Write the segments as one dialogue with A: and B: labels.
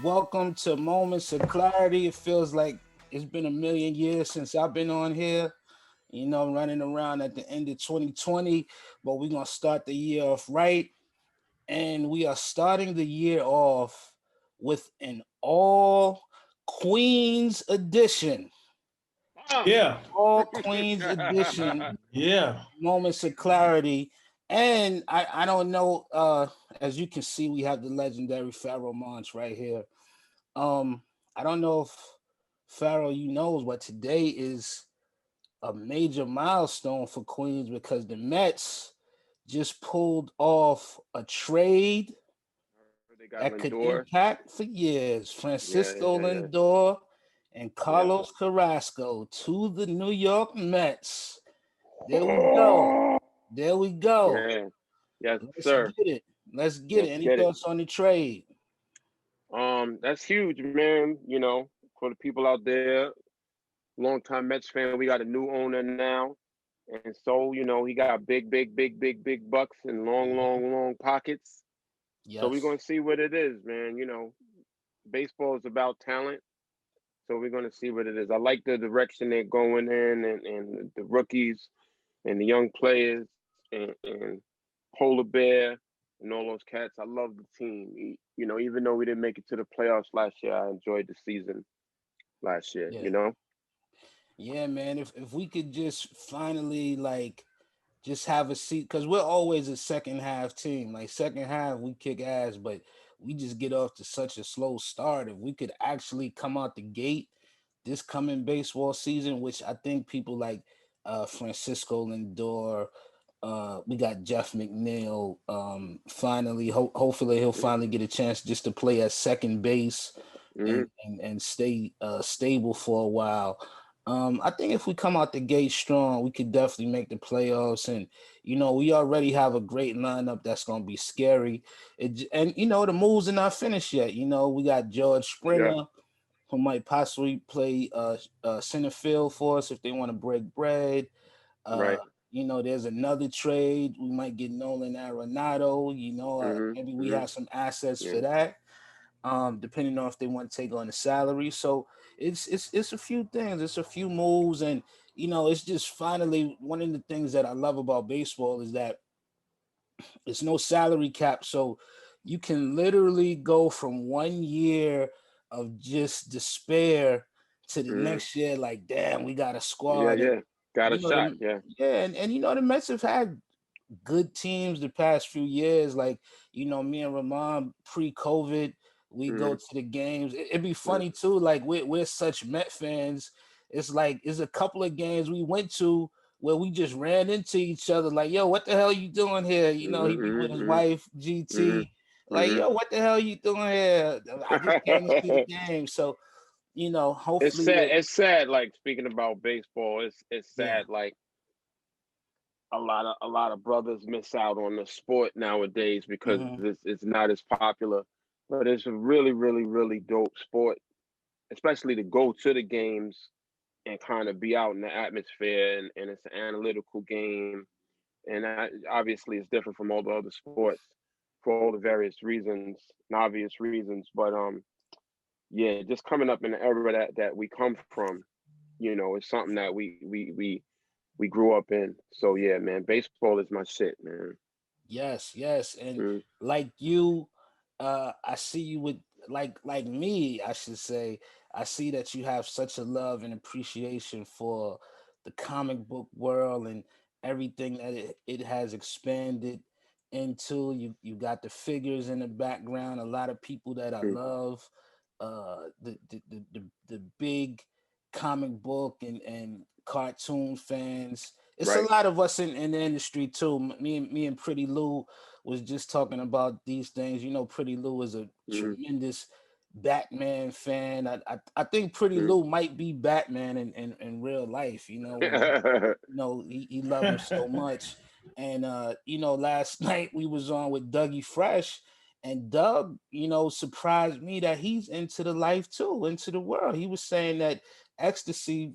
A: Welcome to Moments of Clarity. It feels like it's been a million years since I've been on here, running around at the end of 2020, but we're going to start the year off right. And we are starting the year off with an all Queens edition.
B: Yeah.
A: All Queens edition,
B: Yeah.
A: Moments of Clarity. And I don't know, as you can see, we have the legendary Pharoahe Monch right here. I don't know if Pharaoh, you knows, but today is a major milestone for Queens because the Mets just pulled off a trade
C: They got
A: that could
C: Lindor.
A: impact for years. Francisco
C: Yeah.
A: Lindor and
C: Yeah.
A: Carlos Carrasco to the New York Mets. There we go. There we go.
C: Yeah. Yes,
A: Let's
C: sir.
A: get it. Let's get it.
C: Let's
A: Any
C: get it.
A: thoughts on the trade?
C: That's huge, man. For the people out there, longtime Mets fan, we got a new owner now. And so, he got big bucks and long pockets. So we're
A: Yes.
C: gonna see what it is, man. Baseball is about talent. So we're gonna see what it is. I like the direction they're going in and the rookies and the young players and Polar Bear and all those cats. I love the team. Even though we didn't make it to the playoffs last year, I enjoyed the season last year.
A: Yeah. Yeah, man. If we could just finally just have a seat, because we're always a second half team. Like second half, we kick ass, but we just get off to such a slow start. If we could actually come out the gate this coming baseball season, which I think people like Francisco Lindor, we got Jeff McNeil. Finally, hopefully he'll finally get a chance just to play at second base
C: Mm-hmm.
A: and stay stable for a while. I think if we come out the gate strong, we could definitely make the playoffs. And we already have a great lineup that's gonna be scary. The moves are not finished yet. We got George Springer,
C: Yeah.
A: who might possibly play center field for us if they want to break bread. Uh,
C: Right.
A: there's another trade. We might get Nolan Arenado.
C: Mm-hmm.
A: Maybe we
C: Mm-hmm.
A: have some assets
C: Yeah.
A: for that. Depending on if they want to take on the salary. So it's a few things. It's a few moves, and it's just finally one of the things that I love about baseball is that it's no salary cap. So you can literally go from 1 year of just despair to the
C: Mm-hmm.
A: next year, like, damn, we got a
C: Yeah.
A: squad. And
C: Yeah. Got a
A: you know,
C: shot.
A: the,
C: Yeah.
A: yeah, and the Mets have had good teams the past few years. Like, me and Rahman pre-COVID, we go
C: Mm-hmm.
A: to the games. It'd be
C: Yeah.
A: funny too. Like we're such Met fans. It's like it's a couple of games we went to where we just ran into each other. Like, yo, what the hell you doing here? He be with his
C: Mm-hmm.
A: wife
C: Mm-hmm.
A: GT. Like,
C: Mm-hmm.
A: yo, what the hell you doing here? I just came to see the game. So
C: It's
A: hopefully
C: sad. It's sad. Like speaking about baseball, it's
A: yeah.
C: sad. Like a lot of brothers miss out on the sport nowadays because
A: Hmm.
C: it's not as popular. But it's a really dope sport, especially to go to the games and kind of be out in the atmosphere. And it's an analytical game, and obviously it's different from all the other sports for all the various reasons and obvious reasons. But yeah, just coming up in the era that we come from, is something that we grew up in. So yeah, man, baseball is my shit, man.
A: Yes. And
C: Mm,
A: like you, I see you with like me, I should say, I see that you have such a love and appreciation for the comic book world and everything that it has expanded into. You got the figures in the background, a lot of people that I
C: mm,
A: love, the big comic book and cartoon fans. It's a
C: right.
A: lot of us in the industry too. Me and Pretty Lou was just talking about these things. Pretty Lou is a
C: Mm,
A: tremendous Batman fan. I think Pretty
C: mm.
A: Lou might be Batman in real life. He loved him so much. And last night we was on with Dougie Fresh, and Doug, surprised me that he's into the life too, into the world. He was saying that ecstasy,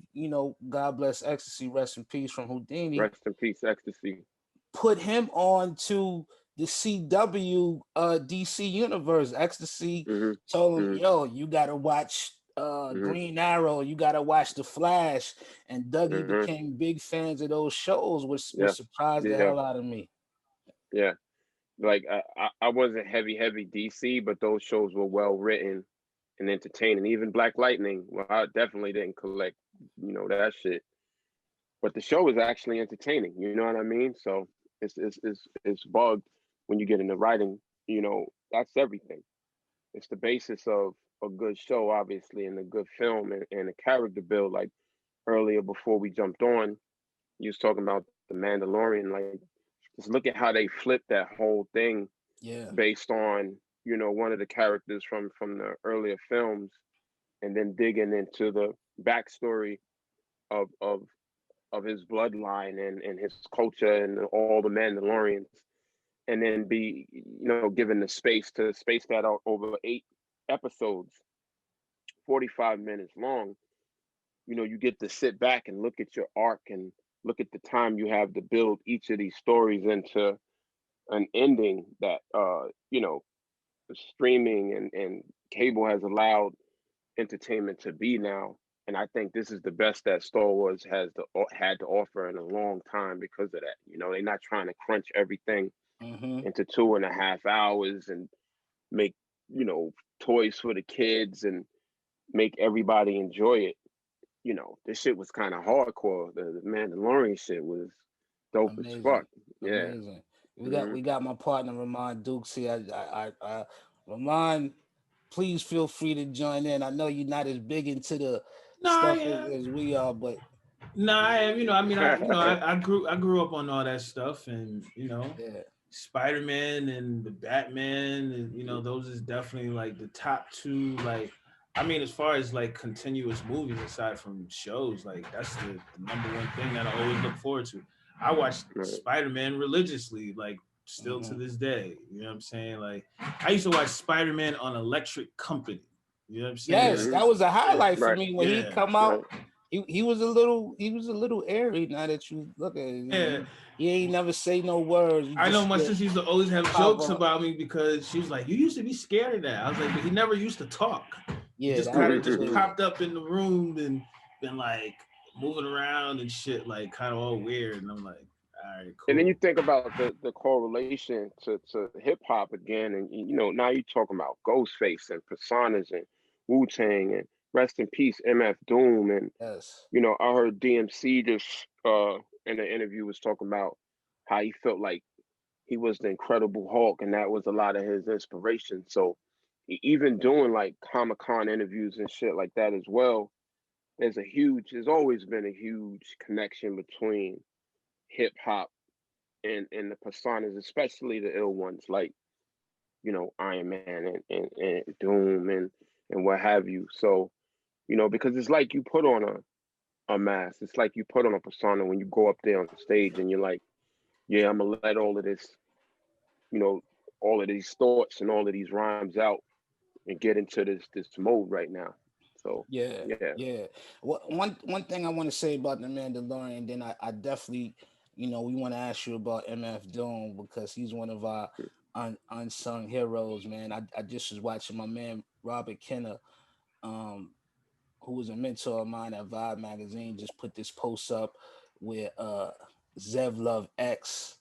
A: God bless ecstasy, rest in peace from Houdini,
C: Rest in peace, ecstasy.
A: put him on to the CW DC universe. Ecstasy
C: Mm-hmm.
A: told him,
C: Mm-hmm.
A: yo, you gotta watch Green Arrow, you gotta watch The Flash. And Dougie
C: Mm-hmm.
A: became big fans of those shows, which
C: Yeah.
A: surprised the
C: Yeah.
A: hell out of me.
C: Yeah. Like I wasn't heavy DC, but those shows were well written and entertaining. Even Black Lightning, well, I definitely didn't collect, that shit. But the show is actually entertaining. You know what I mean? So it's bugged when you get into writing. That's everything. It's the basis of a good show, obviously, and a good film and a character build. Like earlier before we jumped on, you was talking about the Mandalorian. Like, just look at how they flipped that whole thing
A: Yeah.
C: based on one of the characters from the earlier films, and then digging into the backstory of of of his bloodline and his culture and all the Mandalorians, and then be given the space to space that out over 8 episodes, 45 minutes long. You get to sit back and look at your arc and look at the time you have to build each of these stories into an ending that streaming and cable has allowed entertainment to be now. And I think this is the best that Star Wars had to offer in a long time because of that. They're not trying to crunch everything into 2.5 hours and make toys for the kids and make everybody enjoy it. This shit was kind of hardcore. The Mandalorian shit was dope as fuck. Yeah.
A: Amazing. We got my partner Rahman Dukes here. Rahman, please feel free to join in. I know you're not as big into the stuff as we are, but
B: I am. I grew up on all that stuff, and Spider-Man and the Batman, and those is definitely like the top two. Like, as far as like continuous movies aside from shows, like that's the number one thing that I always look forward to. I watch Spider-Man religiously, like still to this day. You know what I'm saying? Like, I used to watch Spider-Man on Electric Company. You know what I'm saying?
A: Yes, that was a highlight for me when he come out.
C: Right.
A: He was a little airy. Now that you look at it, he ain't never say no words.
B: I know my sister used to always have jokes about me because she was like, "You used to be scared of that." I was like, "But he never used to talk.
A: Yeah,
B: he just kind of just popped up in the room and been like moving around and shit, like kind of all weird." And I'm like, "All right, cool."
C: And then you think about the correlation to hip hop again, and now you're talking about Ghostface and Personas and Wu-Tang and rest in peace MF Doom, and I heard DMC just in an interview was talking about how he felt like he was the Incredible Hulk, and that was a lot of his inspiration. So even doing like Comic-Con interviews and shit like that as well, there's always been a huge connection between hip hop and the personas, especially the ill ones like Iron Man and Doom and what have you. So because it's like you put on a mask. It's like you put on a persona when you go up there on stage and you're like, yeah, I'm gonna let all of this, all of these thoughts and all of these rhymes out and get into this mode right now. So
A: yeah. One thing I want to say about the Mandalorian, then I definitely, we want to ask you about MF Doom because he's one of our unsung heroes, man. I just was watching my man Robert Kenner, who was a mentor of mine at Vibe magazine, just put this post up where Zev Love X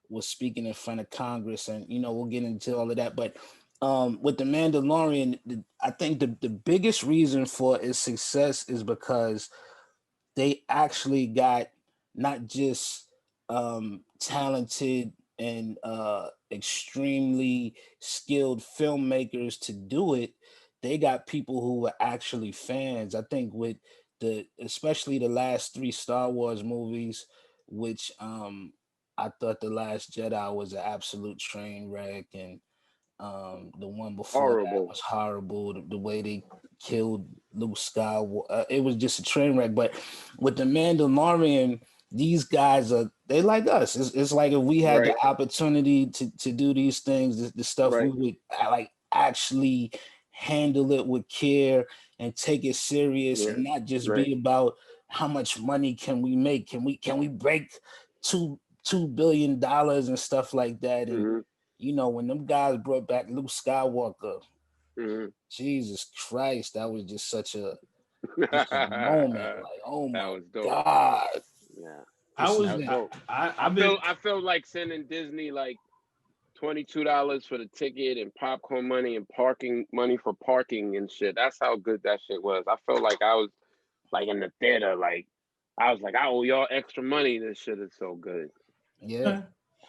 A: was speaking in front of Congress, and we'll get into all of that. But with the Mandalorian, I think the biggest reason for its success is because they actually got not just talented and extremely skilled filmmakers to do it. They got people who were actually fans. I think with especially the last 3 Star Wars movies, which I thought The Last Jedi was an absolute train wreck, and the one before that was horrible. The way they killed Luke Skywalker, it was just a train wreck. But with the Mandalorian, these guys they like us. It's like if we had the opportunity to do these things, the stuff we would like actually handle it with care and take it serious, and not just be about how much money can we make. Can we break $2 billion and stuff like that, and you know, when them guys brought back Luke Skywalker, Jesus Christ, that was just such a moment. Like, oh my God.
C: Yeah.
B: I
C: felt like sending Disney like $22 for the ticket and popcorn money and parking money for parking and shit. That's how good that shit was. I felt like I was like in the theater, like I was like, I owe y'all extra money. This shit is so good.
A: Yeah.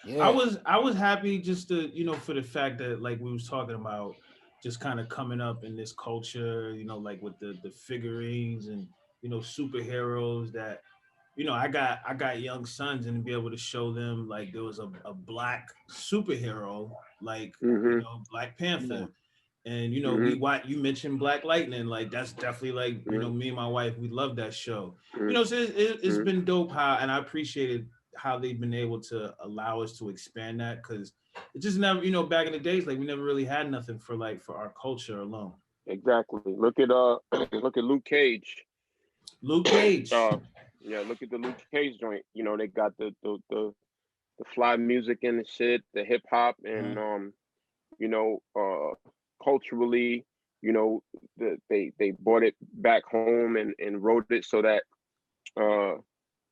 A: Yeah.
B: I was happy just to, you know, for the fact that like we was talking about just kind of coming up in this culture, you know, like with the figurines and, you know, superheroes that, you know, I got young sons and to be able to show them like there was a black superhero, like, you know, Black Panther. And, you know, you mentioned Black Lightning, like that's definitely like, you know, me and my wife, we love that show. You know, so it's been dope how, and I appreciated how they've been able to allow us to expand that, because it just never, you know, back in the days, like we never really had nothing for our culture alone.
C: Exactly. Look at Luke Cage.
B: Look at the
C: Luke Cage joint. You know, they got the fly music and the shit, the hip hop, and you know, culturally, you know, they brought it back home and wrote it so that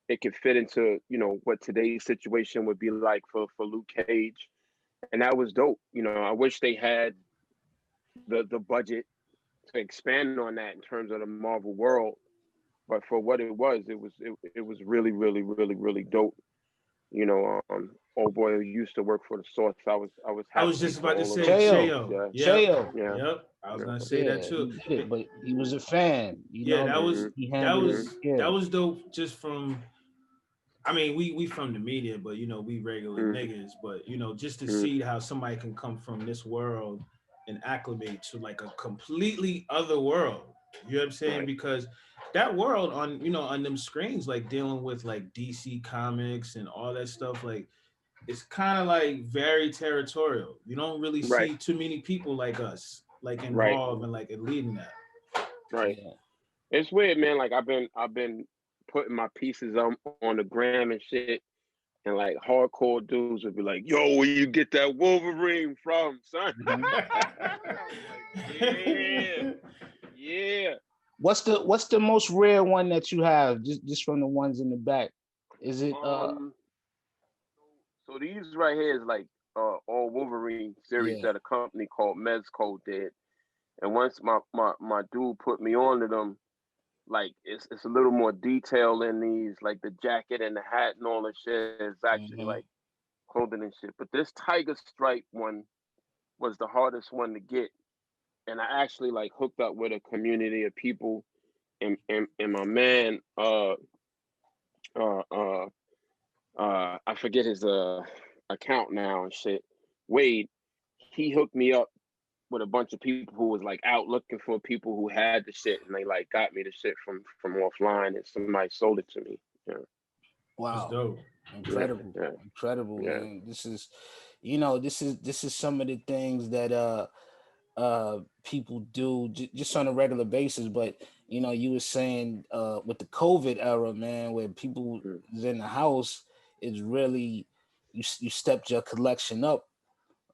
C: it could fit into, you know, what today's situation would be like for Luke Cage. And that was dope. You know, I wish they had the budget to expand on that in terms of the Marvel world. But for what it was really, really, really, really dope. You know, old boy who used to work for the Source. I
B: was just about to say
A: Chayo.
B: Yep. I was gonna say that too.
A: He did it, but he was a fan. You know,
B: that was dope. Just from, I mean, we from the media, but you know, we regular niggas. But you know, just to see how somebody can come from this world and acclimate to like a completely other world. You know what I'm saying? Right. Because that world on, you know, on them screens, like dealing with like DC Comics and all that stuff, like it's kind of like very territorial. You don't really see too many people like us like involved and like leading that.
C: Right. Yeah. It's weird, man. Like I've been putting my pieces on the gram and shit, and like hardcore dudes would be like, "Yo, where you get that Wolverine from, son?" Like, yeah.
A: What's the most rare one that you have? Just from the ones in the back. Is it
C: So these right here is like all Wolverine series that a company called Mezco did. And once my dude put me on to them, like it's a little more detail in these, like the jacket and the hat and all the shit is actually like clothing and shit. But this tiger stripe one was the hardest one to get. And I actually like hooked up with a community of people, and my man I forget his account now and shit. Wade, he hooked me up with a bunch of people who was like out looking for people who had the shit, and they like got me the shit from offline, and somebody sold it to me. Yeah.
A: Wow. Dope. Incredible. Yeah. Incredible, man. This is, you know, this is some of the things that people do just on a regular basis. But you know, you were saying with the COVID era, man, where people is in the house, it's really you stepped your collection up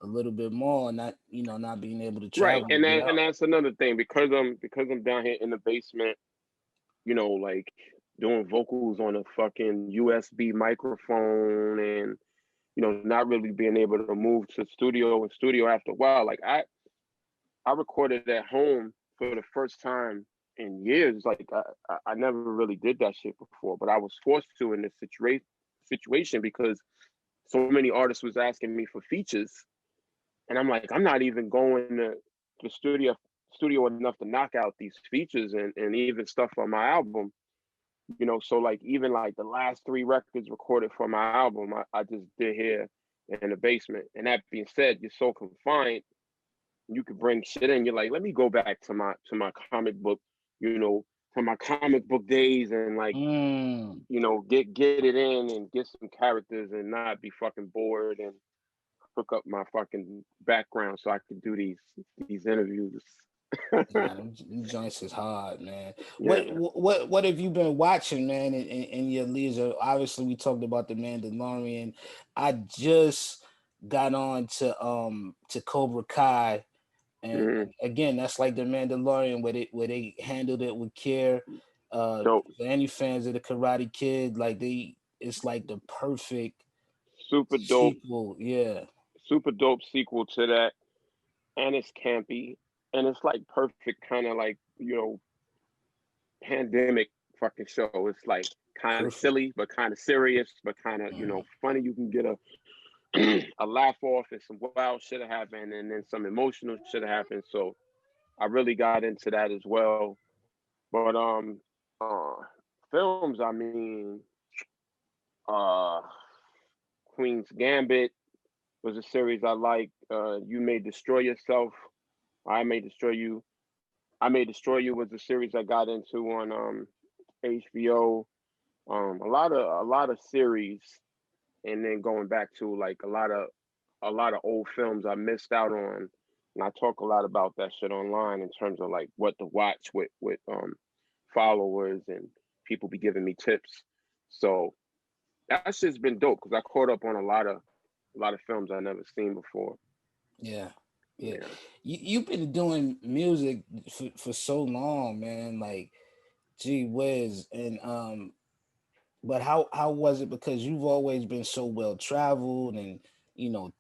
A: a little bit more, not being able to travel.
C: Right, and that's another thing, because I'm down here in the basement, you know, like doing vocals on a fucking USB microphone, and you know, not really being able to move to studio after a while. Like I recorded at home for the first time in years. Like I never really did that shit before, but I was forced to in this situation because so many artists was asking me for features. And I'm like, I'm not even going to the studio enough to knock out these features and even stuff on my album. You know, so like even like the last 3 records recorded for my album, I just did here in the basement. And that being said, you're so confined, you could bring shit in. You're like, let me go back to my comic book, you know, from my comic book days, and like, you know, get it in and get some characters and not be fucking bored, and hook up my fucking background so I could do these interviews.
A: Yeah, these joints is hard, man. Yeah. What have you been watching, man, in your leisure? Obviously, we talked about the Mandalorian. I just got on to Cobra Kai, and
C: Mm-hmm.
A: again, that's like the Mandalorian, where they handled it with care.
C: Dope.
A: For any fans of the Karate Kid, like it's like the perfect
C: Super dope.
A: sequel. Yeah,
C: Super dope sequel to that. And it's campy. And it's like perfect kind of like, pandemic fucking show. It's like kind of
A: perfect.
C: silly, but kind of serious, but kind of, funny. You can get a a laugh off and some wild shit happened and then some emotional shit happened. So I really got into that as well. But uh films, I mean, uh Queen's Gambit was a series I like. You May Destroy Yourself. I May Destroy You. I May Destroy You was a series I got into on HBO. A lot of series, and then going back to like a lot of old films I missed out on. And I talk a lot about that shit online in terms of like what to watch with followers, and people be giving me tips. So that shit's been dope because I caught up on a lot of films I never seen before.
A: Yeah, yeah.
C: Yeah.
A: You've been doing music for so long, man. Like, gee whiz, and but how was it? Because you've always been so well traveled, and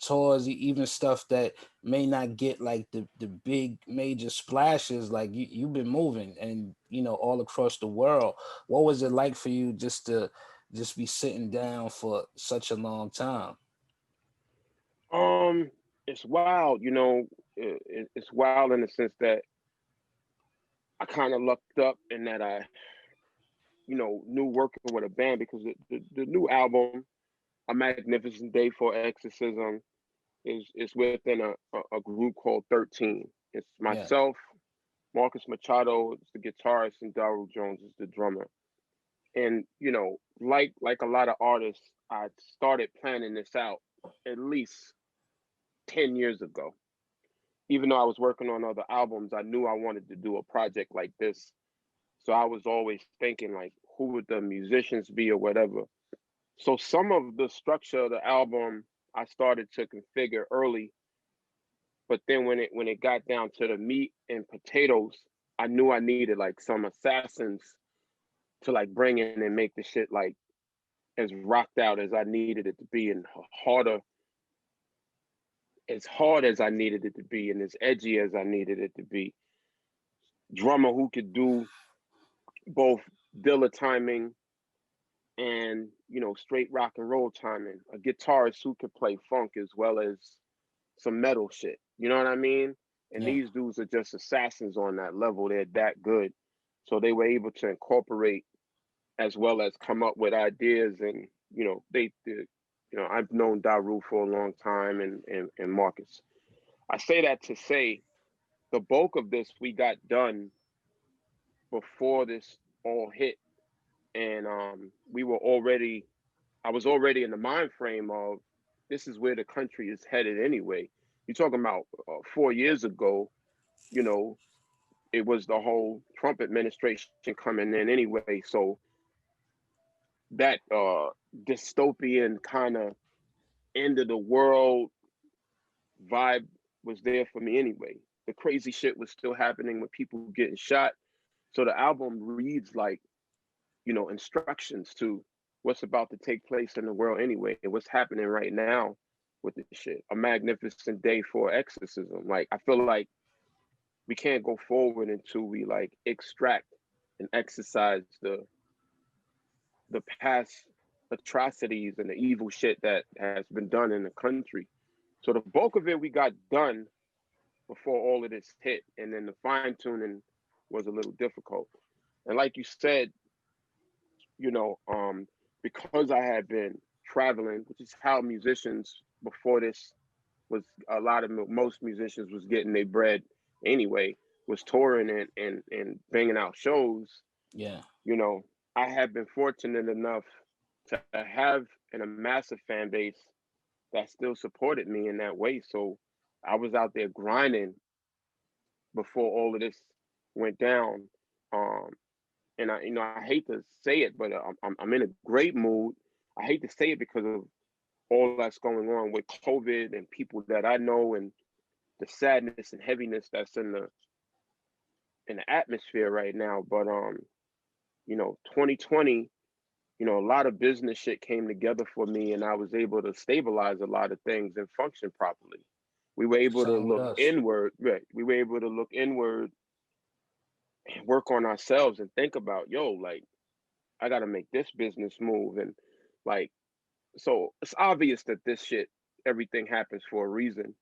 A: tours, even stuff that may not get like the big major splashes. Like you've been moving, and all across the world. What was it like for you just be sitting down for such a long time?
C: Um, it's wild, it's wild in the sense that I kind of lucked up in that I, knew working with a band because the new album, A Magnificent Day for Exorcism, is within a group called 13. It's
A: Yeah,
C: myself, Marcus Machado is the guitarist, and Daru Jones is the drummer. And like a lot of artists, I started planning this out at least 10 years ago. Even though I was working on other albums, I knew I wanted to do a project like this. So I was always thinking like, who would the musicians be or whatever. So some of the structure of the album I started to configure early, but then when it got down to the meat and potatoes, I knew I needed like some assassins to like bring in and make the shit like as rocked out as I needed it to be, and harder, as hard as I needed it to be, and as edgy as I needed it to be. Drummer who could do both Dilla timing and straight rock and roll timing. A guitarist who could play funk as well as some metal shit. You know what I mean? And
A: yeah,
C: these dudes are just assassins on that level. They're that good. So they were able to incorporate as well as come up with ideas. And they did. I've known Daru for a long time, and Marcus. I say that to say the bulk of this we got done before this all hit, and we were already. I was already in the mind frame of this is where the country is headed anyway. You're talking about 4 years ago. You know, it was the whole Trump administration coming in anyway. So that dystopian kind of end of the world vibe was there for me anyway. The crazy shit was still happening with people getting shot. So the album reads like, instructions to what's about to take place in the world anyway, and what's happening right now with this shit. A magnificent day for exorcism. Like I feel like we can't go forward until we like extract and exercise the past atrocities and the evil shit that has been done in the country. So the bulk of it we got done before all of this hit, and then the fine tuning was a little difficult. And like you said, you know, because I had been traveling, which is how musicians before this was most musicians was getting their bread anyway, was touring and banging out shows.
A: yeah,
C: You know, I have been fortunate enough to have a massive fan base that still supported me in that way. So I was out there grinding before all of this went down. Um, and I hate to say it, but I'm in a great mood. I hate to say it because of all that's going on with COVID and people that I know, and the sadness and heaviness that's in the atmosphere right now. But 2020, a lot of business shit came together for me, and I was able to stabilize a lot of things and function properly. We were able to
A: Same with
C: look
A: us.
C: inward, right? We were able to look inward and work on ourselves and think about, yo, like, I got to make this business move. And like, so it's obvious that this shit, everything happens for a reason,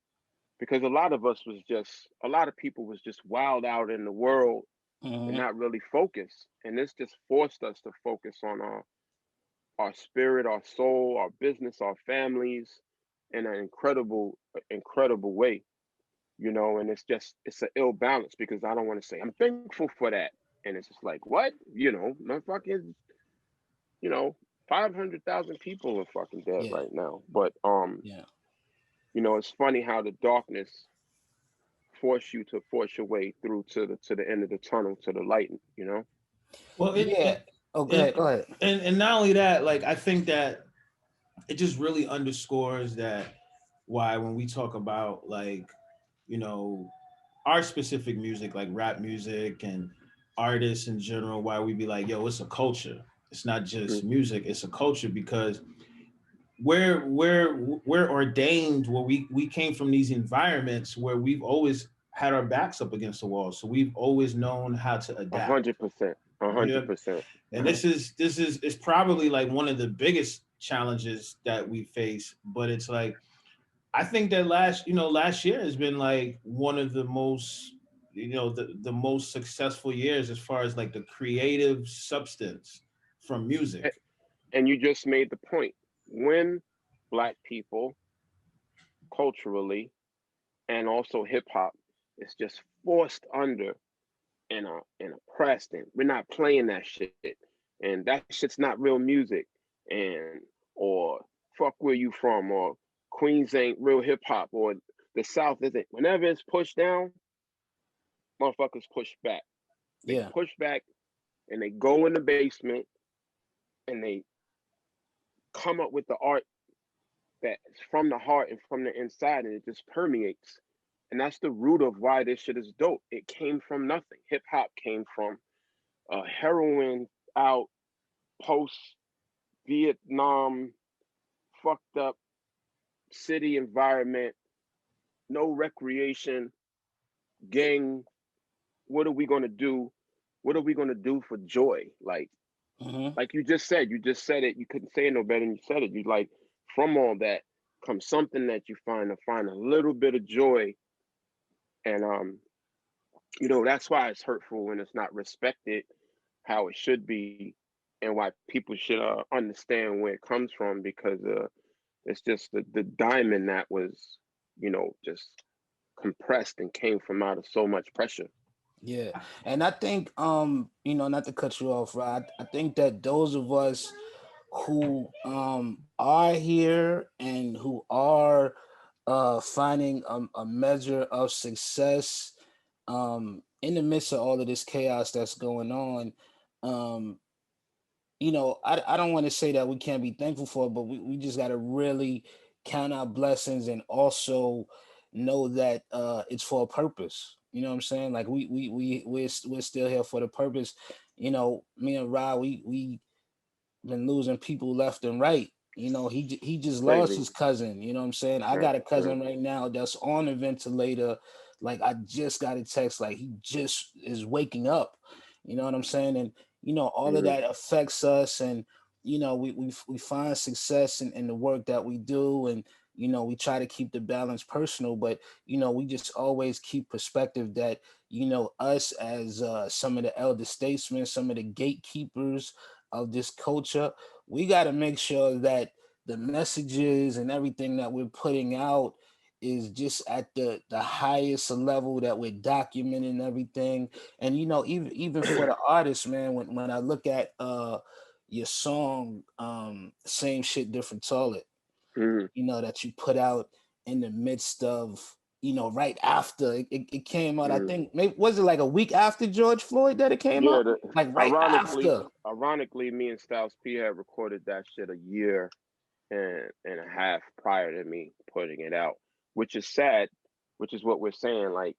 C: because a lot of people was just wild out in the world and not really focused. And this just forced us to focus on our spirit, our soul, our business, our families in an incredible way, and it's an ill balance, because I don't want to say I'm thankful for that. And it's just like, what? My fucking, 500,000 people are fucking dead
A: Yeah.
C: right now. But
A: Yeah.
C: it's funny how the darkness force your way through to the end of the tunnel, to the light.
B: Well,
A: Yeah. Oh, go ahead. Go ahead.
B: and not only that, like I think that it just really underscores that why when we talk about like, you know, our specific music, like rap music and artists in general, why we be like, yo, it's a culture. It's not just
C: Mhm.
B: music, it's a culture, because we're ordained where we came from these environments where we've always had our backs up against the wall. So we've always known how to adapt.
C: 100%, a
B: Yeah.
C: hundred percent.
B: And this is it's probably like one of the biggest challenges that we face. But it's like I think that last year has been like one of the most the most successful years as far as like the creative substance from music.
C: And you just made the point. When Black people culturally and also hip hop is just forced under and oppressed, and we're not playing that shit, and that shit's not real music, and or fuck where you from, or Queens ain't real hip hop, or the South isn't. Whenever it's pushed down, motherfuckers push back. They
A: Yeah.
C: push back and they go in the basement and they come up with the art that's from the heart and from the inside, and it just permeates. And that's the root of why this shit is dope. It came from nothing. Hip hop came from a heroin out, post Vietnam, fucked up city environment, no recreation, gang. What are we gonna do? What are we gonna do for joy? Like you just said it. You couldn't say it no better than you said it. You like, from all that comes something that you find a little bit of joy. And that's why it's hurtful when it's not respected how it should be, and why people should understand where it comes from, because it's just the diamond that was just compressed and came from out of so much pressure.
A: Yeah. And I think not to cut you off, Rod, I think that those of us who are here and who are finding a measure of success in the midst of all of this chaos that's going on, um, I don't want to say that we can't be thankful for it, but we just got to really count our blessings and also know that it's for a purpose. You know what I'm saying? Like we're still here for the purpose. Me and Rod, we been losing people left and right. He just lost
C: Lately.
A: his cousin. You know what I'm saying? I
C: Right,
A: got a
C: right.
A: cousin right now that's on a ventilator. Like I just got a text, like he just is waking up. You know what I'm saying? And all of
C: Mm-hmm.
A: that affects us, and we find success in the work that we do, and we try to keep the balance personal, but we just always keep perspective that us as some of the elder statesmen, some of the gatekeepers of this culture, we got to make sure that the messages and everything that we're putting out is just at the highest level, that we're documenting everything. And even for the artists, man, when I look at your song, Same Shit Different Toilet,
C: Mm-hmm.
A: that you put out in the midst of right after it came out. I
C: Mm-hmm.
A: think, maybe was it like a week after George Floyd that it came
C: Yeah,
A: out, like right
C: ironically,
A: after.
C: me and Styles P had recorded that shit a year and a half prior to me putting it out, which is sad, which is what we're saying. Like,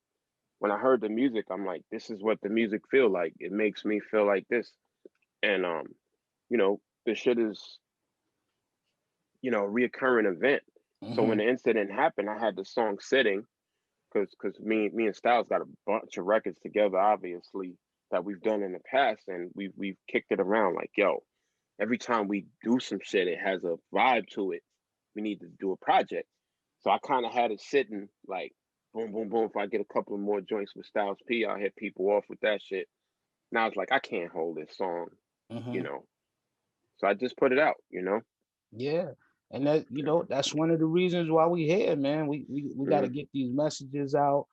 C: when I heard the music, I'm like, this is what the music feel like. It makes me feel like this. And you know, the shit is, you know, a reoccurring event. So when the incident happened, I had the song sitting because me and Styles got a bunch of records together, obviously, that we've done in the past, and we've kicked it around like, yo, every time we do some shit, it has a vibe to it. We need to do a project. So I kind of had it sitting like, boom, boom, boom. If I get a couple of more joints with Styles P, I'll hit people off with that shit. Now it's like, I can't hold this song, you know. So I just put it out, you know.
A: Yeah. And that, you know, that's one of the reasons why we here, man. We got to get these messages out.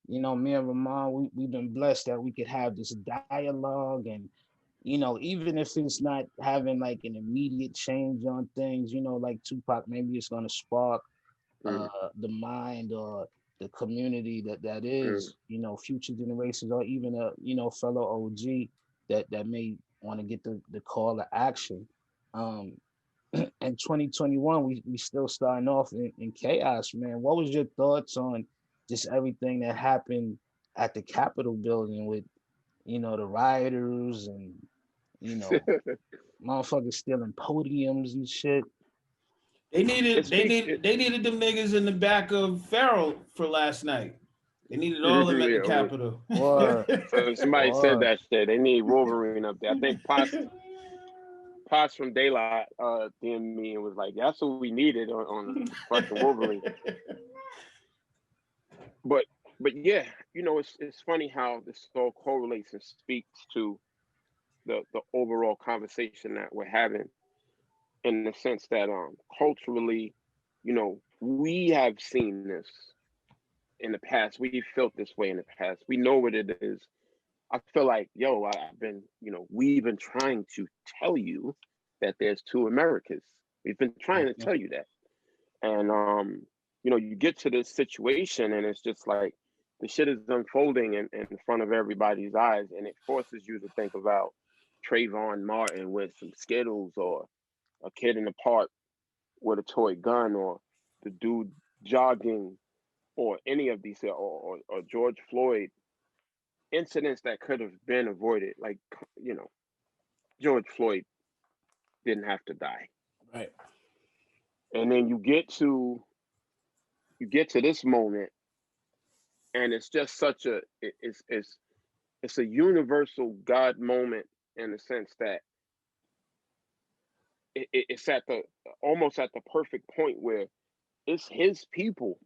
A: You know, me and Rahman, we've been blessed that we could have this dialogue, and, you know, even if it's not having like an immediate change on things, you know, like Tupac, maybe it's going to spark the mind or the community that is, you know, future generations, or even a, you know, fellow OG that may want to get the call to action. In 2021, we still starting off in chaos, man. What was your thoughts on just everything that happened at the Capitol building with, you know, the rioters and, you know, motherfuckers stealing podiums and shit?
B: They needed them niggas in the back of Pharaoh for last night. They needed all of them at the Capitol.
C: So somebody said that shit. They need Wolverine up there. I think Pots from Daylight DM'd me and was like, that's what we needed on fucking Wolverine. But yeah, you know, it's funny how this all correlates and speaks to the overall conversation that we're having, in the sense that culturally, you know, we have seen this in the past. We've felt this way in the past. We know what it is. I feel like, yo, I've been, you know, we've been trying to tell you that there's two Americas. We've been trying to tell you that. And you know, you get to this situation and it's just like the shit is unfolding in front of everybody's eyes, and it forces you to think about Trayvon Martin with some Skittles, or a kid in the park with a toy gun, or the dude jogging, or any of these, or George Floyd, incidents that could have been avoided. Like, you know, George Floyd didn't have to die.
A: Right.
C: And then you get to this moment, and it's just such a it's a universal God moment, in the sense that it's at the almost at the perfect point where it's his people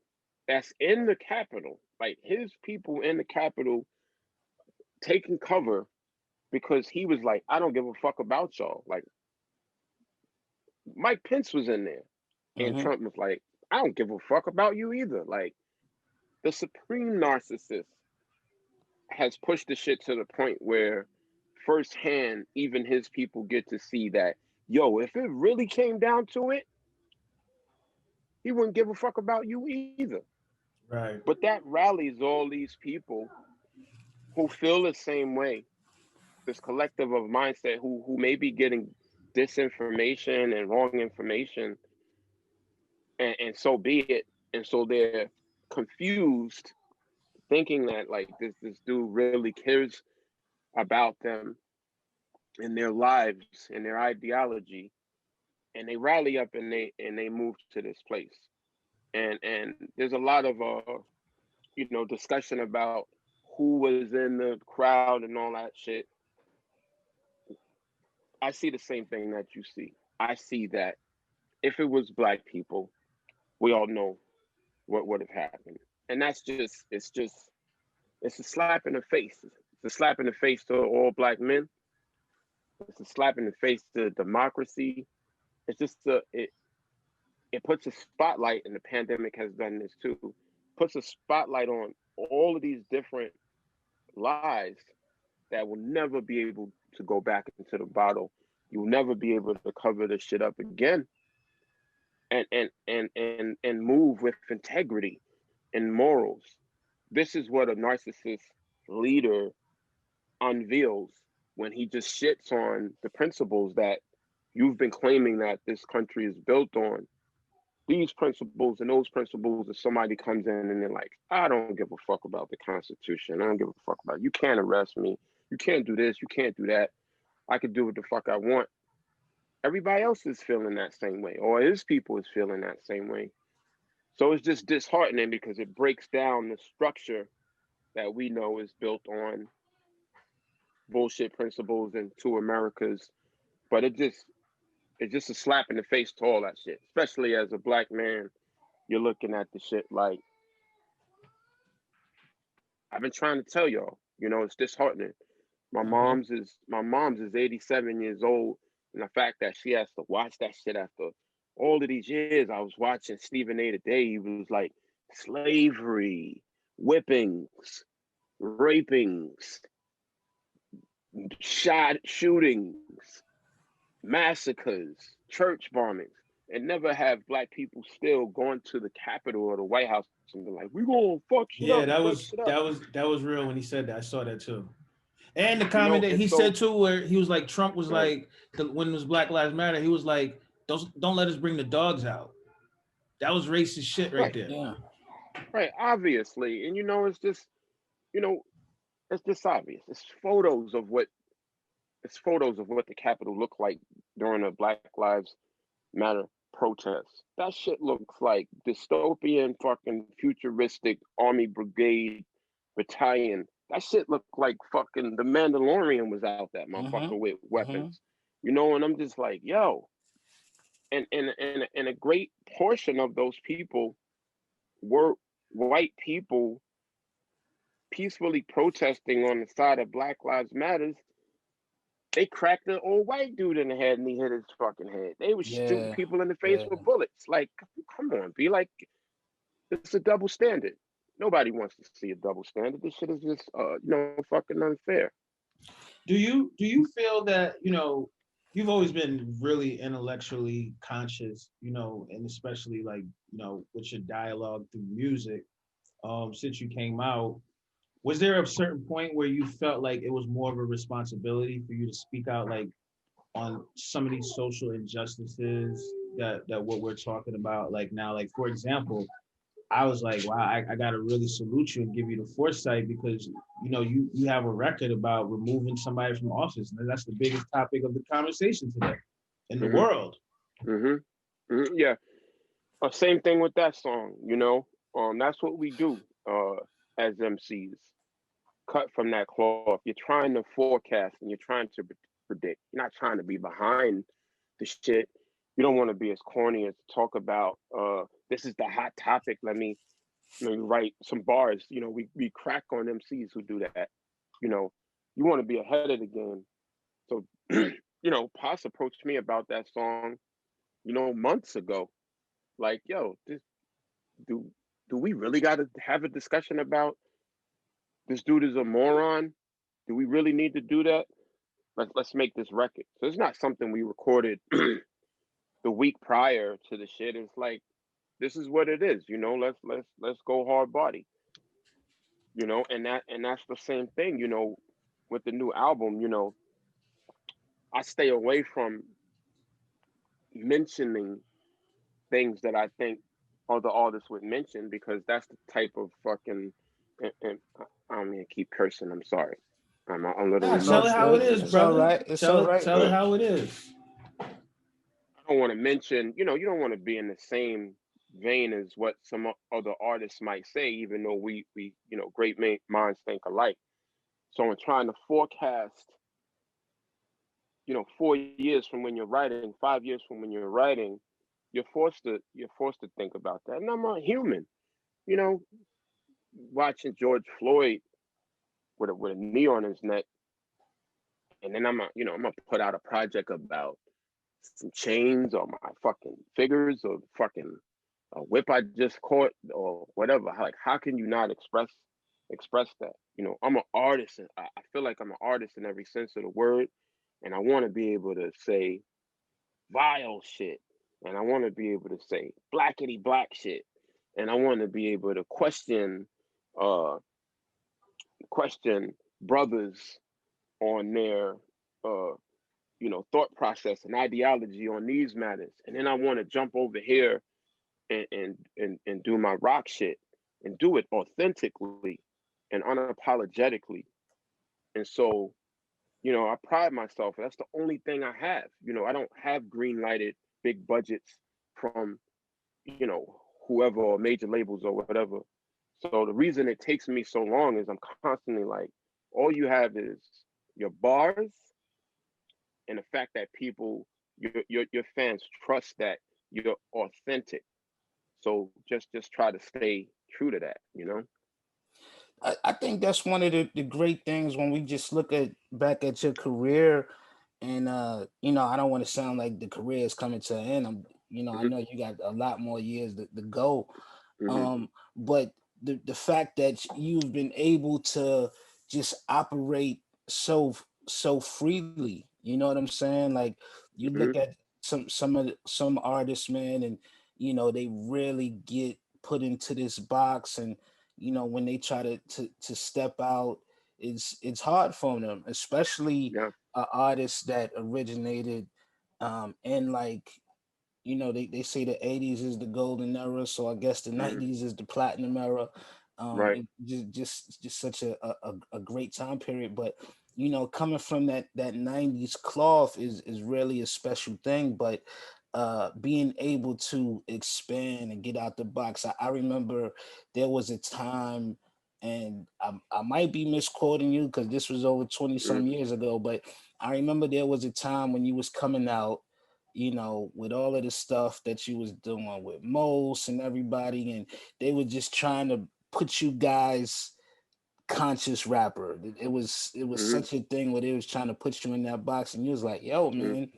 C: that's in the Capitol, like his people in the Capitol taking cover, because he was like, I don't give a fuck about y'all. Like, Mike Pence was in there, and Trump was like, I don't give a fuck about you either. Like, the supreme narcissist has pushed the shit to the point where firsthand, even his people get to see that, yo, if it really came down to it, he wouldn't give a fuck about you either.
B: Right.
C: But that rallies all these people who feel the same way, this collective of mindset, who may be getting disinformation and wrong information, and so be it. And so they're confused, thinking that like this dude really cares about them and their lives and their ideology, and they rally up and they move to this place. And there's a lot of you know, discussion about who was in the crowd and all that shit. I see the same thing that you see. I see that if it was Black people, we all know what would have happened. And that's just, it's a slap in the face. It's a slap in the face to all Black men. It's a slap in the face to democracy. It's just it puts a spotlight, and the pandemic has done this too, puts a spotlight on all of these different lies that will never be able to go back into the bottle. You'll never be able to cover this shit up again, and move with integrity and morals. This is what a narcissist leader unveils when he just shits on the principles that you've been claiming that this country is built on these principles and those principles, and somebody comes in and they're like, I don't give a fuck about the Constitution. I don't give a fuck about it. You can't arrest me. You can't do this. You can't do that. I can do what the fuck I want. Everybody else is feeling that same way, or his people is feeling that same way. So it's just disheartening because it breaks down the structure that we know is built on bullshit principles and two Americas. But it's just a slap in the face to all that shit. Especially as a black man, you're looking at the shit like, I've been trying to tell y'all, it's disheartening. My mom's is 87 years old, and the fact that she has to watch that shit after all of these years. I was watching Stephen A. today. He was like, slavery, whippings, rapings, shootings, massacres, church bombings, and never have black people still going to the Capitol or the White House and be like, "We gonna fuck shit up."
B: Yeah, that was real when he said that. I saw that too. And the comment that he said too, where he was like, Trump was like, when it was Black Lives Matter, he was like, don't let us bring the dogs out. That was racist shit right there.
A: Yeah.
C: Right, obviously. And it's just, it's just obvious. It's photos of what the Capitol looked like during the Black Lives Matter protests. That shit looks like dystopian fucking futuristic army brigade battalion. That shit looked like fucking the Mandalorian was out that motherfucker with weapons. And I'm just like, yo. And a great portion of those people were white people peacefully protesting on the side of Black Lives Matters. They cracked an old white dude in the head and he hit his fucking head. They were shooting people in the face with bullets. Like, come on, be like, it's a double standard. Nobody wants to see a double standard. This shit is just, fucking unfair.
B: Do you feel that, you've always been really intellectually conscious, and especially like, with your dialogue through music, since you came out, was there a certain point where you felt like it was more of a responsibility for you to speak out, like on some of these social injustices that what we're talking about, like now, like for example, I was like, wow, I gotta really salute you and give you the foresight because you have a record about removing somebody from office, and that's the biggest topic of the conversation today in the world.
C: Yeah, same thing with that song. That's what we do as MCs. Cut from that cloth. You're trying to forecast and you're trying to predict. You're not trying to be behind the shit. You don't want to be as corny as to talk about this is the hot topic. Let me write some bars. We crack on MCs who do that. You want to be ahead of the game. So Paz approached me about that song, months ago. Like, yo, do we really got to have a discussion about this dude is a moron? Do we really need to do that? Let's make this record. So it's not something we recorded the week prior to the shit. It's like, this is what it is. Let's go hard body. And that's the same thing. With the new album. I stay away from mentioning things that I think other artists would mention because that's the type of fucking. And I don't mean to keep cursing. I'm sorry. I'm literally.
B: Tell it how it is, brother.
A: It's all right.
B: Tell it how it is.
C: I don't want to mention. You don't want to be in the same vein as what some other artists might say, even though we great minds think alike. So in trying to forecast, 4 years from when you're writing, 5 years from when you're writing, you're forced to think about that. And I'm a human, watching George Floyd with a knee on his neck, and then I'm gonna put out a project about some chains or my fucking figures or fucking a whip I just caught or whatever. Like, how can you not express that? I'm an artist. And I feel like I'm an artist in every sense of the word, and I want to be able to say vile shit, and I want to be able to say blackity black shit, and I want to be able to question brothers on their thought process and ideology on these matters, and then I want to jump over here and do my rock shit and do it authentically and unapologetically. And so, I pride myself. That's the only thing I have. I don't have green lighted big budgets from, whoever or major labels or whatever. So the reason it takes me so long is I'm constantly like, all you have is your bars and the fact that your fans trust that you're authentic. So just try to stay true to that.
A: I think that's one of the great things when we just look at back at your career, and I don't want to sound like the career is coming to an end. I know you got a lot more years to go. But the fact that you've been able to just operate so freely, you know what I'm saying? Like you look at some artists, man, and they really get put into this box, and when they try to step out, it's hard for them, especially artists that originated in, like, they say the 80s is the golden era, so I guess the 90s is the platinum era.
C: Right.
A: Just such a great time period. But coming from that 90s cloth is really a special thing. But being able to expand and get out the box, I remember there was a time, and I might be misquoting you because this was over 20 some years ago, but I remember there was a time when you was coming out, with all of the stuff that you was doing with Mos and everybody, and they were just trying to put you guys conscious rapper. It was such a thing where they was trying to put you in that box, and you was like, yo, man,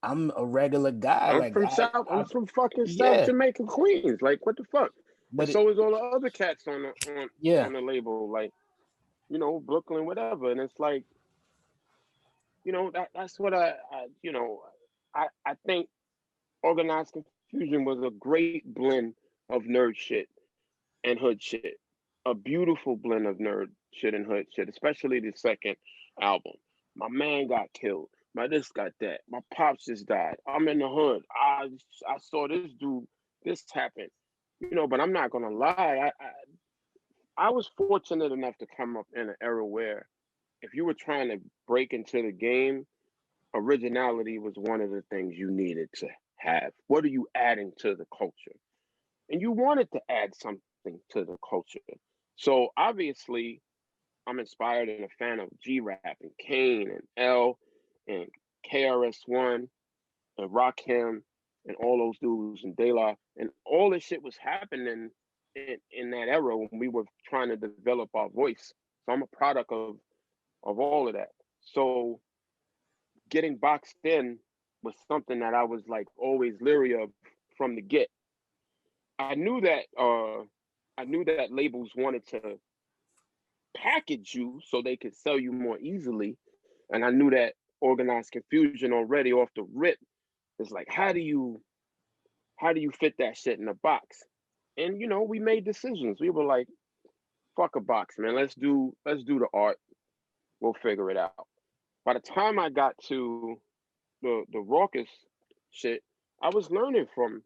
A: I'm a regular guy.
C: I'm
A: Like
C: from I'm from fucking South
A: yeah.
C: Jamaica, Queens. Like, what the fuck? And
A: But
C: so is all the other cats on
A: yeah,
C: the label, like, Brooklyn, whatever. And it's like, that's what I think Organized Confusion was a great blend of nerd shit and hood shit. A beautiful blend of nerd shit and hood shit, especially the second album. My man got killed. My this got that. My pops just died. I'm in the hood. I saw this dude. This happened. But I'm not gonna lie. I was fortunate enough to come up in an era where if you were trying to break into the game, originality was one of the things you needed to have. What are you adding to the culture? And you wanted to add something to the culture. So obviously, I'm inspired and a fan of G-Rap and Kane and L and KRS-One and Rakim and all those dudes and De La, and all this shit was happening in that era when we were trying to develop our voice. So I'm a product of all of that. So getting boxed in was something that I was like always leery of from the get. I knew that labels wanted to package you so they could sell you more easily, and I knew that Organized Confusion already off the rip is like, how do you fit that shit in a box? And we made decisions. We were like, fuck a box, man. Let's do the art. We'll figure it out. By the time I got to the raucous shit, I was learning from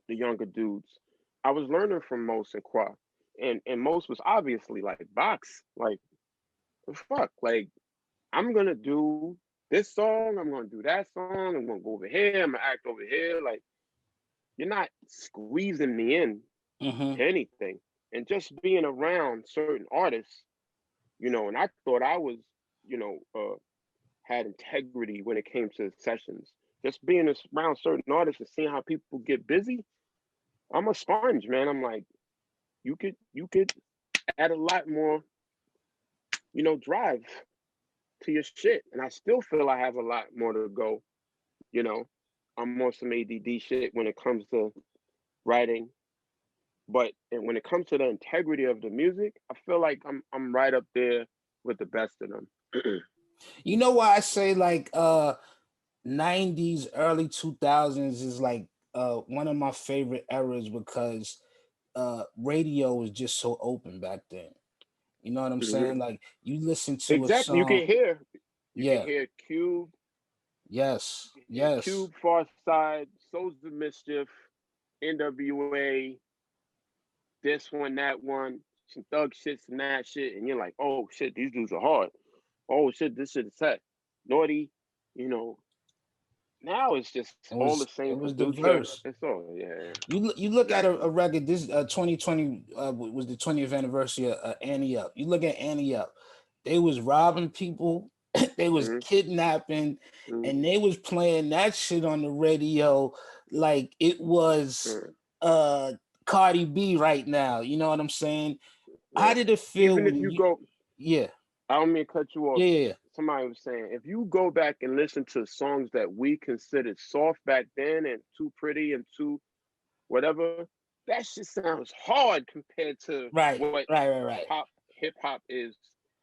C: the younger dudes. I was learning from Mos and Qua. And Mos was obviously like, box, like, fuck, like, I'm gonna do this song, I'm gonna do that song, I'm gonna go over here, I'm gonna act over here. Like, you're not squeezing me in to anything. And just being around certain artists, and I thought I was, had integrity when it came to sessions. Just being around certain artists and seeing how people get busy, I'm a sponge, man. I'm like, you could add a lot more, drive to your shit. And I still feel I have a lot more to go. I'm on some ADD shit when it comes to writing. But when it comes to the integrity of the music, I feel like I'm right up there with the best of them.
A: You know why I say like 90s, early 2000s is like one of my favorite eras because radio was just so open back then. You know what I'm saying? Like you listen to a
C: Exactly.
A: song.
C: You can hear Cube,
A: Yes.
C: Cube, Far Side, Souls of Mischief, NWA, this one, that one, some thug shits and that shit, and you're like, oh shit, these dudes are hard. Oh shit, this shit is set. Naughty, you know. Now it's just all the same
A: it was
C: producer.
A: diverse.
C: It's all
A: You look at a record. This 2020 was the 20th anniversary of Annie Up. You look at Annie Up. They was robbing people. They was kidnapping, and they was playing that shit on the radio like it was Cardi B right now. You know what I'm saying?
C: Yeah.
A: How did it feel
C: Even
A: when
C: if you go?
A: Yeah.
C: I don't mean to cut you off.
A: Yeah.
C: Somebody was saying, if you go back and listen to songs that we considered soft back then and too pretty and too whatever, that shit sounds hard compared to what pop hip hop is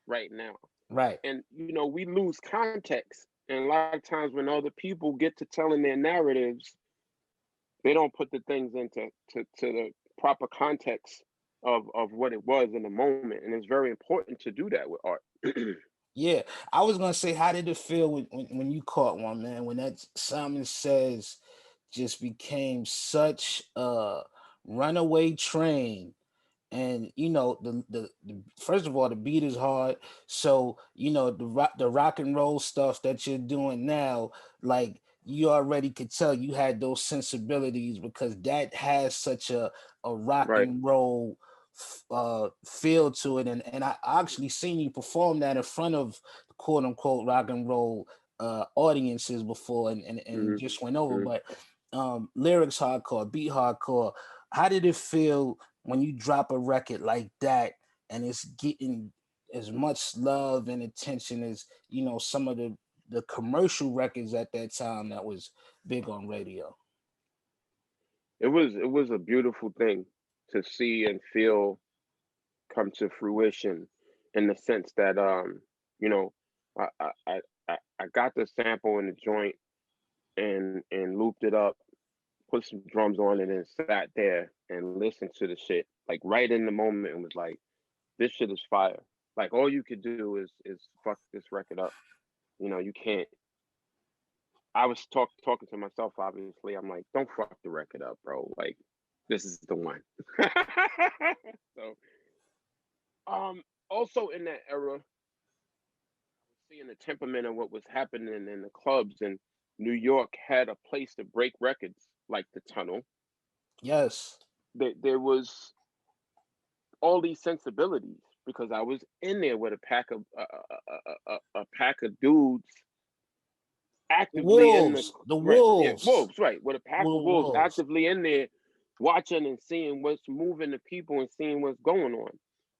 C: right now.
A: Right.
C: And you know, we lose context. And a lot of times when other people get to telling their narratives, they don't put the things into to the proper context of what it was in the moment. And it's very important to do that with art.
A: Yeah, I was gonna say, how did it feel when you caught one, man? When that Simon Says just became such a runaway train, and you know the first of all, the beat is hard, so you know the rock and roll stuff that you're doing now, like you already could tell you had those sensibilities because that has such a rock and roll feel to it, and I actually seen you perform that in front of quote unquote rock and roll audiences before, and just went over. But lyrics hardcore, beat hardcore. How did it feel when you drop a record like that and it's getting as much love and attention as, you know, some of the commercial records at that time that was big on radio?
C: It was a beautiful thing to see and feel come to fruition, in the sense that you know, I got the sample in the joint and looped it up, put some drums on it, and sat there and listened to the shit like right in the moment, and was like, this shit is fire. Like all you could do is fuck this record up. You know, you can't. I was talking to myself, obviously. I'm like, don't fuck the record up, bro. Like, this is the one. So also in that era, seeing the temperament of what was happening in the clubs, and New York had a place to break records like the Tunnel.
A: Yes.
C: There was all these sensibilities because I was in there with a pack of dudes actively in
A: the wolves.
C: Wolves, right? With a pack of wolves actively in there, watching and seeing what's moving the people and seeing what's going on.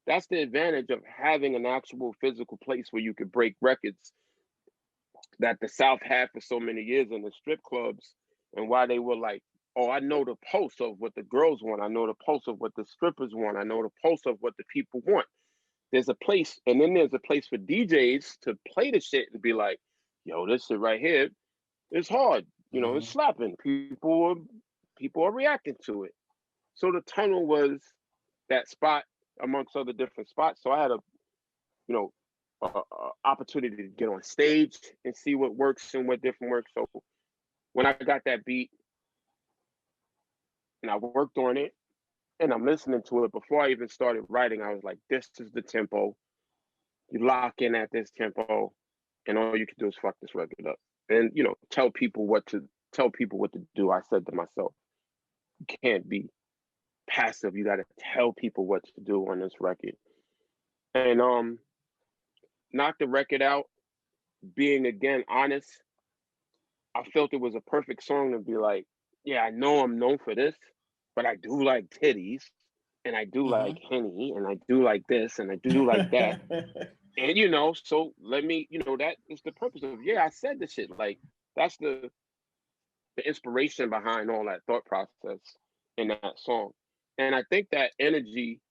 C: That's the advantage of having an actual physical place where you could break records that the South had for so many years in the strip clubs, and why they were like, oh, I know the pulse of what the girls want. I know the pulse of what the strippers want. I know the pulse of what the people want. There's a place, and then there's a place for DJs to play the shit and be like, yo, this shit right here is hard. You know, it's slapping. People are reacting to it. So the Tunnel was that spot amongst other different spots. So I had a, you know, opportunity to get on stage and see what works and what different works. So when I got that beat and I worked on it and I'm listening to it, before I even started writing, I was like, this is the tempo. You lock in at this tempo, and all you can do is fuck this record up. And, you know, tell people what to do. I said to myself, you can't be passive. You got to tell people what to do on this record. And knock the record out, being again honest. I felt it was a perfect song to be like, yeah, I know I'm known for this, but I do like titties, and I do like Henny, and I do like this, and I do like that. And, you know, so let me, you know, that is the purpose of, yeah, I said this shit. Like, that's the inspiration behind all that thought process in that song. And I think that energy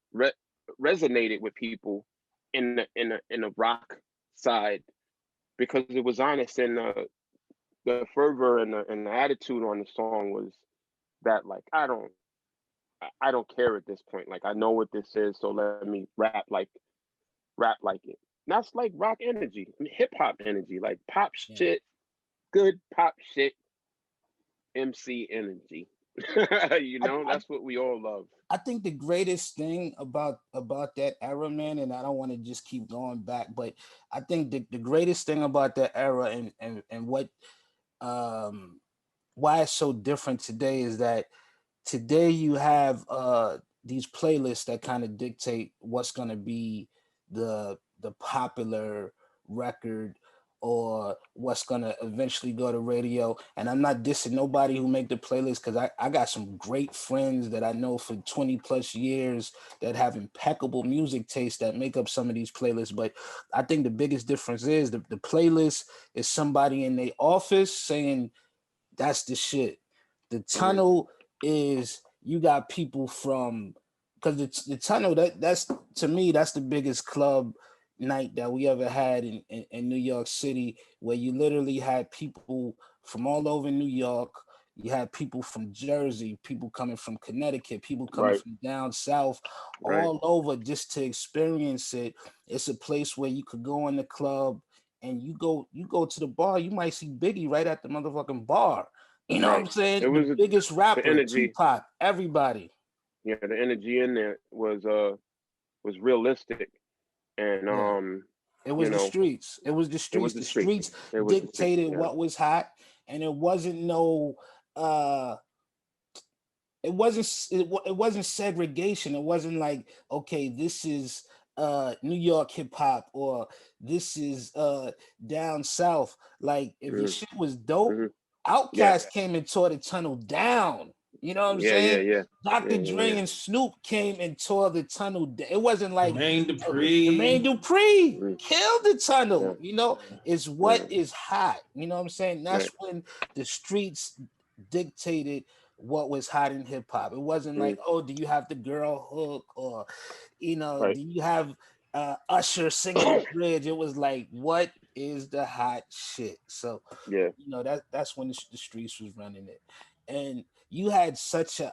C: resonated with people in the rock side, because it was honest, and the fervor and the attitude on the song was that, like, I don't care at this point. Like, I know what this is, so let me rap like it. And that's like rock energy, hip hop energy, like pop shit good pop shit, MC energy. You know,
A: I,
C: that's what we all love.
A: I think the greatest thing about that era, man, and I don't want to just keep going back, but I think the greatest thing about that era and what why it's so different today is that today you have these playlists that kind of dictate what's going to be the popular record or what's going to eventually go to radio. And I'm not dissing nobody who make the playlist, because I got some great friends that I know for 20 plus years that have impeccable music taste that make up some of these playlists. But I think the biggest difference is the playlist is somebody in their office saying that's the shit. The tunnel is you got people from, because the tunnel, that's to me, that's the biggest club night that we ever had in New York City, where you literally had people from all over New York. You had people from Jersey, people coming from Connecticut, people coming
C: Right,
A: from down south,
C: right.
A: all over just to experience it. It's a place where you could go in the club and you go to the bar, you might see Biggie right at the motherfucking bar. You know what
C: Right.
A: I'm
C: It
A: saying? The
C: was
A: biggest
C: the
A: rapper,
C: energy.
A: Tupac, everybody.
C: Yeah, the energy in there was realistic, and
A: Yeah. It
C: you
A: was the
C: know,
A: streets. It was the
C: it was
A: streets.
C: the
A: The
C: streets.
A: streets
C: It was the streets.
A: dictated
C: Yeah.
A: what was hot, and it wasn't no uh it wasn't segregation. It wasn't like, okay, this is New York hip hop or this is down south. Like if your
C: Hmm.
A: shit was dope,
C: Hmm. Yeah.
A: Outkast came and tore the tunnel down. You know what I'm
C: Yeah. Yeah.
A: saying?
C: Yeah. Yeah.
A: Dr.
C: Yeah.
A: Dre
C: Yeah.
A: and Snoop came and tore the tunnel down. It wasn't like
B: Jermaine
A: Jermaine
B: Dupri.
A: Dupri
C: Mm.
A: killed the
C: Yeah.
A: tunnel. You know,
B: Yeah.
A: it's what
C: Yeah.
A: is hot. You know what I'm saying? That's
C: Right.
A: when the streets dictated what was hot in hip hop. It wasn't like,
C: Mm.
A: oh, do you have the girl hook, or
C: Right.
A: do you have Usher singing the bridge? It was like, what is the hot shit? So,
C: Yeah.
A: that's when the streets was running it, and you had such a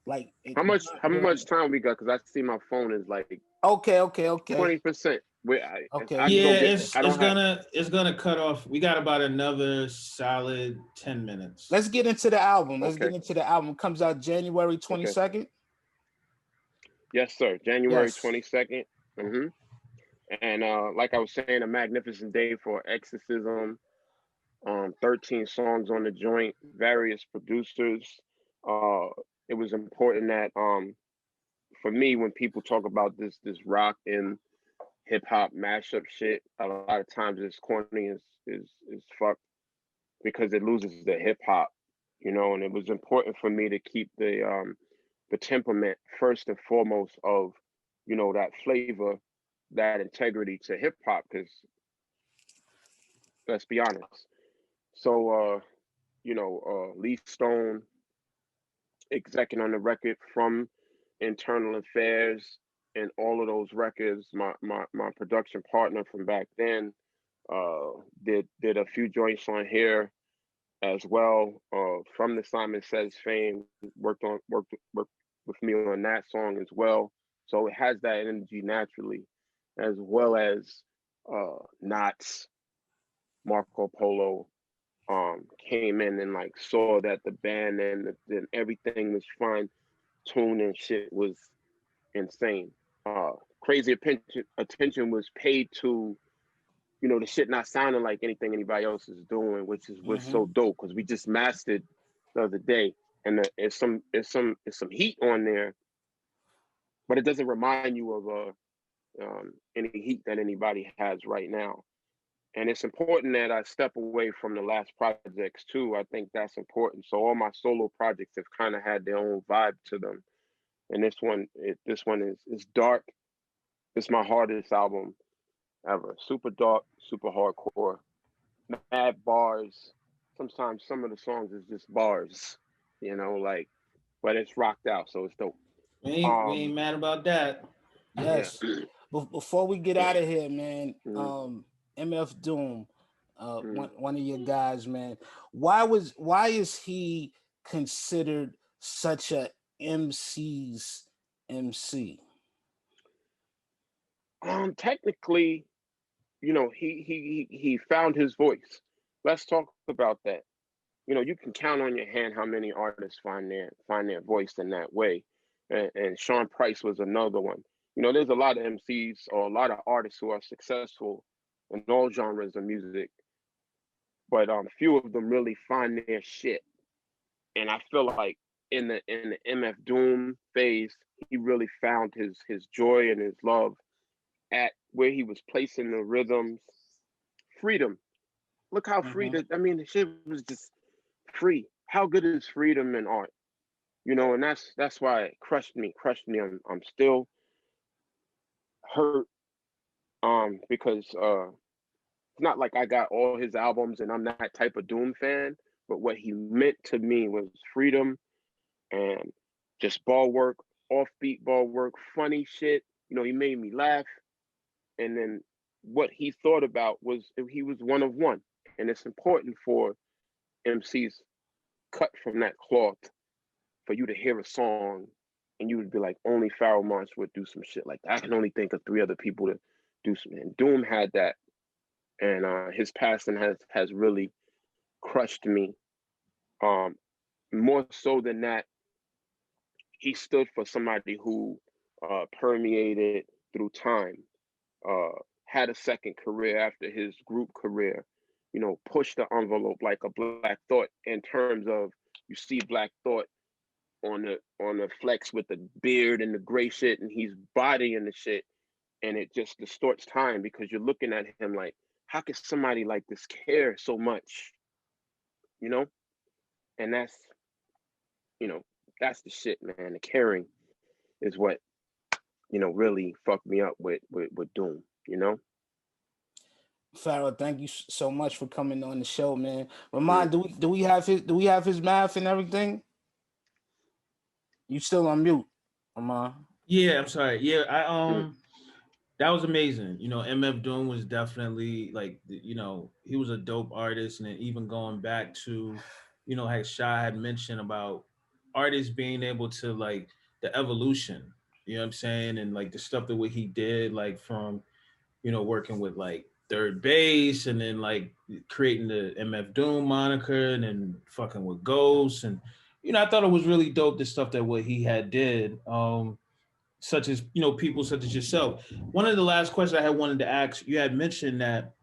A: like it,
C: How
A: during.
C: much time we got? Because I see my phone is like
A: Okay, okay, okay,
C: 20%. Where I
A: okay.
C: can
A: You
C: go
B: Yeah,
C: get.
A: good?
B: it's
C: I
B: it's
C: don't have.
B: gonna it's gonna cut off. We got about another solid 10 minutes.
A: Let's get into the album. Let's
C: Okay.
A: get into the album. It comes out January
C: Okay.
A: 22nd.
C: Yes, sir. January
A: Yes.
C: 22nd. Mm-hmm. And like I was saying, a magnificent day for Exorcism. 13 songs on the joint, various producers. Uh, it was important that for me, when people talk about this rock and hip hop mashup shit, a lot of times it's corny is fucked because it loses the hip hop, you know. And it was important for me to keep the temperament first and foremost of, you know, that flavor, that integrity to hip hop, because let's be honest. So you know, Lee Stone executing on the record from Internal Affairs and all of those records. My production partner from back then uh, did a few joints on here as well. From the Simon Says fame, worked with me on that song as well. So it has that energy naturally, as well as Knots, Marco Polo, came in and like saw that the band and everything was fine tuned and shit was insane. Crazy attention was paid to, you know, the shit not sounding like anything anybody else is doing, which is what's
A: Mm-hmm.
C: so dope because we just mastered the other day, and it's some heat on there, but it doesn't remind you of any heat that anybody has right now. And it's important that I step away from the last projects too. I think that's important. So all my solo projects have kind of had their own vibe to them, and this one is dark. It's my hardest album ever. Super dark, super hardcore, mad bars. Sometimes some of the songs is just bars, you know, like, but it's rocked out, so it's dope.
B: We ain't
C: Um,
B: mad about that.
C: yeah.
A: Yes. Before we get out of here, man,
C: Mm-hmm.
A: MF Doom,
C: Mm-hmm.
A: one of your guys, man. Why is he considered such a MC's MC?
C: Technically, you know, he found his voice. Let's talk about that. You know, you can count on your hand how many artists find their voice in that way. And Sean Price was another one. You know, there's a lot of MCs or a lot of artists who are successful in all genres of music, but few of them really find their shit. And I feel like in the MF Doom phase, he really found his joy and his love at where he was placing the rhythms. Freedom. Look how free I mean, the shit was just free. How good is freedom in art? You know, and that's why it crushed me. I'm still hurt because it's not like I got all his albums and I'm that type of Doom fan, but what he meant to me was freedom and just ball work, offbeat ball work, funny shit. You know, he made me laugh. And then what he thought about was he was one of one. And it's important for MCs cut from that cloth for you to hear a song and you would be like, only Pharoahe Monch would do some shit like that. I can only think of 3 other people to do some. And Doom had that. And his passing has really crushed me. More so than that, he stood for somebody who permeated through time, had a second career after his group career, you know, pushed the envelope like a Black Thought in terms of you see Black Thought on the flex with the beard and the gray shit, and he's bodying the shit, and it just distorts time because you're looking at him like, how could somebody like this care so much, you know? And that's, you know, that's the shit, man. The caring is what, you know, really fucked me up with Doom, you know?
A: Pharoahe, thank you so much for coming on the show, man. Rahman, do we have his math and everything? You still on mute, Rahman?
B: Yeah, I'm sorry. Yeah, that was amazing. You know, MF Doom was definitely like, you know, he was a dope artist, and then even going back to, you know, how Shah had mentioned about artists being able to like the evolution. You know what I'm saying? And like the stuff that what he did, like from, you know, working with like Third Base and then like creating the MF Doom moniker and then fucking with Ghosts. And, you know, I thought it was really dope the stuff that what he had did. Such as, you know, people such as yourself. One of the last questions I had wanted to ask, you had mentioned that,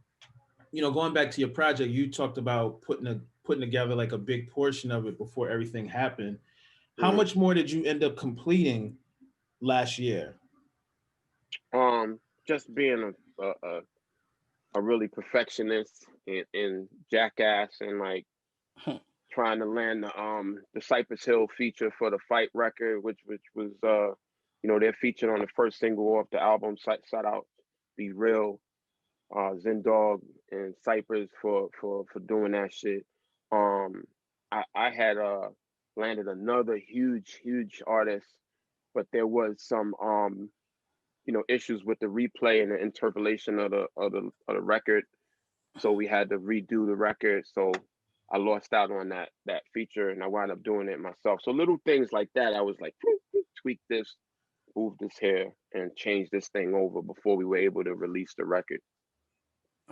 B: you know, going back to your project, you talked about putting together like a big portion of it before everything happened. How much more did you end up completing last year?
C: Just being a really perfectionist and jackass and like trying to land the Cypress Hill feature for the Fight record, which was you know, they're featured on the first single off the album. Shout out Be Real, Zendog and Cypress for doing that shit. I had landed another huge artist, but there was some you know, issues with the replay and the interpolation of the record. So we had to redo the record. So I lost out on that feature and I wound up doing it myself. So little things like that, I was like, tweak this, move this here, and change this thing over before we were able to release the record.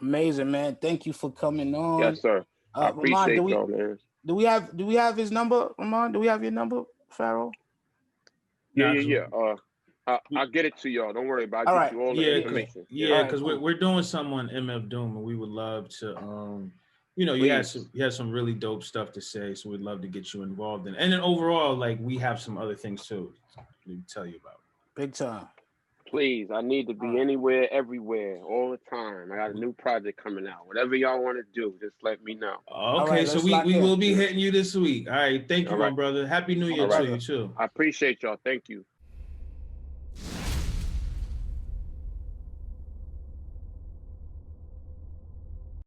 A: Amazing, man. Thank you for coming on.
C: Yes, sir. I appreciate
A: Rahman,
C: y'all, man.
A: Do we have his number, Rahman? Do we have your number, Pharoahe?
C: Yeah. I'll get it to y'all. Don't worry about it. I'll get you all the information.
B: Yeah, because we're doing some on MF Doom, and we would love to, you know, you had some really dope stuff to say, so we'd love to get you involved in. And then overall, like we have some other things too to tell you about.
A: Big time.
C: Please, I need to be anywhere, everywhere, all the time. I got a new project coming out. Whatever y'all want to do, just let me know.
B: Okay, so we will be hitting you this week. All right, thank you, my brother. Happy New Year to you too.
C: I appreciate y'all. Thank you.